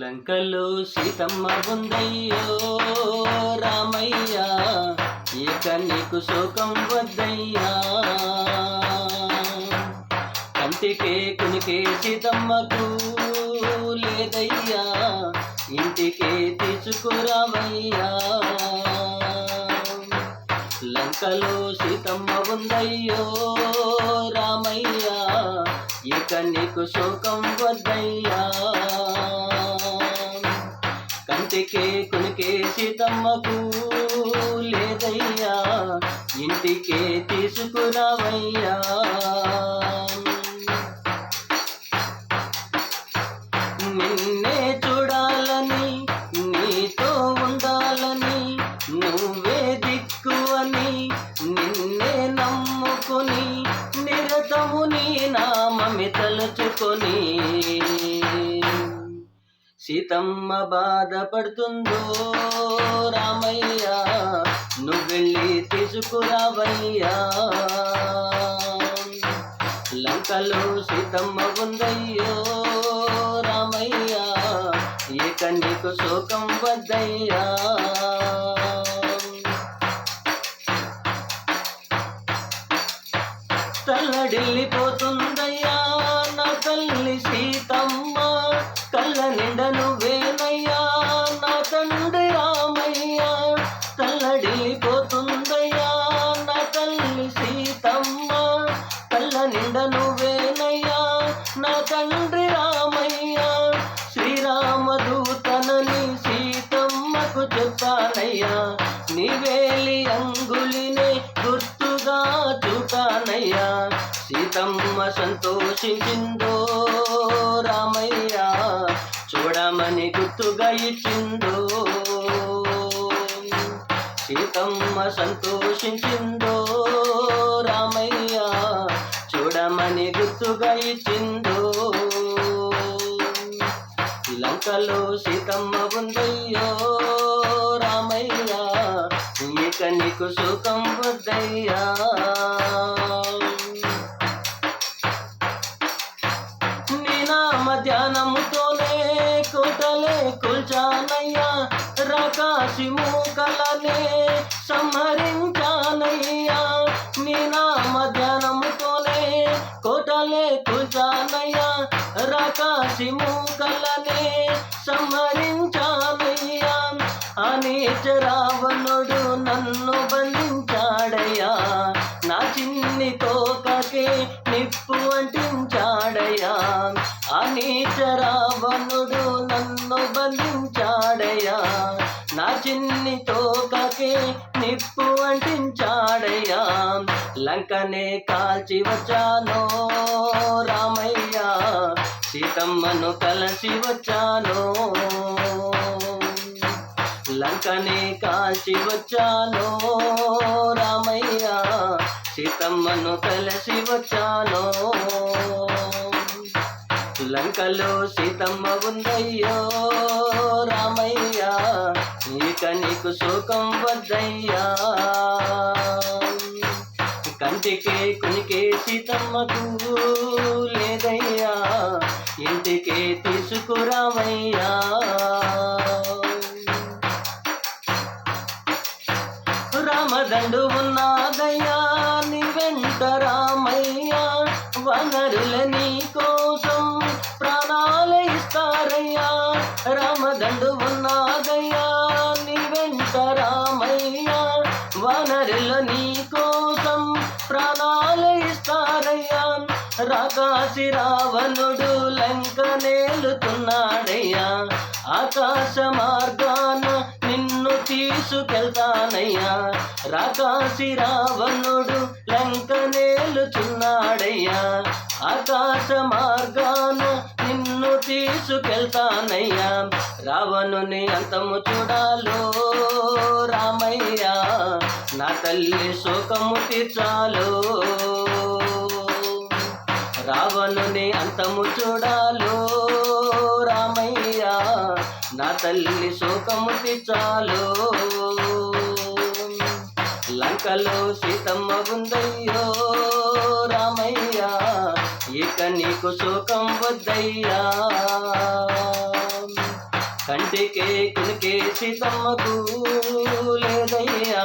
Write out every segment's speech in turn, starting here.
లంకలో సీతమ్మ ఉందయ్యో రామయ్య, ఇక నీకు శోకం వద్దయ్యా. కంటికే కునికే సీతమ్మకు లేదయ్యా, ఇంటికే తీసుకురావయ్యా. లంకలో సీతమ్మ ఉందయ్యో రామయ్య, ఇక నీకు శోకం వద్దయ్యా. కంటికే కునికే సీతమ్మకు లేదయ్యా, ఇంటికే తీసుకురావయ్యా. నిన్నే చూడాలని, నీతో ఉండాలని, నువ్వే దిక్కు అని నిన్నే నమ్ముకొని నిరతము నీ నామమి తలుచుకొని సీతమ్మ బాధపడుతుందో రామయ్య, నువ్వెళ్ళి తీసుకురావయ్యా. లంకలో సీతమ్మ ఉందయ్యో రామయ్య, ఇక నీకు శోకం వద్దయ్యా. తల్లడిల్లిపోతుందయ్యా నా తల్లి సీతమ్మ, కళ్ళ నిండ నువ్వేనయ్యా నా తండ్రి రామయ్య. తల్లడిల్లిపోతుందయ్యా నా తల్లి సీతమ్మ, కళ్ళ నిండ నువ్వేనయ్యా నా తండ్రి రామయ్య. శ్రీరామదూతనని సీతమ్మకు చెప్పానయ్యా, నీవేలి అంగులినే గుర్తుగా చూతానయ్యా. సీతమ్మ సంతోషించిందో రామయ్య, చూడమని గుర్తుగా ఇచ్చిందో. సీతమ్మ సంతోషించిందో రామయ్య, చూడమని గుర్తుగా ఇచ్చిందో. లంకలో సీతమ్మ ఉందయ్యో రామయ్య, ఇక నీకు శోకం వద్దయ్యా. నీ నామ ధ్యానముతోనే కోటలే కూల్చానయ్యా, రాకాసి మూకలనే సంహరించానయ్యా. నీ నామ ధ్యానముతోనే కోటలే కూల్చానయ్యా, రాకాసి మూకలనే సంహరించానయ్యా. అనీచ రావణుడు నన్ను బంధించాడయ్యా, నా చిన్ని తోకకే నిప్పు అంటించాడయ్యా. అనీచ రావణుడు నన్ను బంధించాడయ్యా, నా చిన్ని తోకకే నిప్పు అంటించాడయ్యా. లంకనే కాల్చి వచ్చానో రామయ్య, సీతమ్మను కలసి వచ్చానో. లంకనే కాల్చి వచ్చానో రామయ్య, సీతమ్మను కలిసి వచ్చానో. లంకలో సీతమ్మ ఉందయ్యో రామయ్య, ఇక నీకు శోకం వద్దయ్యా. కంటికే కునికే సీతమ్మకు లేదయ్యా, ఇంటికే తీసుకురావయ్యా. రామదండు ఉన్నాదయ్యా నీ వెంట రామయ్య, వనరుల నీ కోసం ప్రాణాలు ఇస్తారయ్యా. రామదండు ఉన్నాదయ్యా నీ వెంట రామయ్య, వనరుల నీ కోసం ప్రాణాలు ఇస్తారయ్యా. రాకాసి రావణుడు లంక నేలుతున్నాడయ్యా, ఆకాశ మార్గాన నిన్ను తీసుకెళ్తానయ్యా. రాకాసి రావణుడు లంక నేలుచున్నాడయ్యా, ఆకాశ మార్గాన నిన్ను తీసుకెళ్తానయ్యా. రావణుని అంతము చూడాలో రామయ్య, నా తల్లి శోకము తీర్చాలో. రావణుని అంతము చూడాలో రామయ్య, నా తల్లి శోకము తీర్చాలో. లంకలో సీతమ్మ ఉందయ్యో రామయ్య, ఇక నీకు శోకం వద్దయ్యా. కంటికే కునికే సీతమ్మకు లేదయ్యా,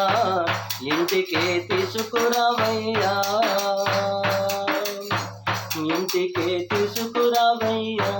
ఇంటికే తీసుకురావయ్యా, ఇంటికే తీసుకురావయ్యా.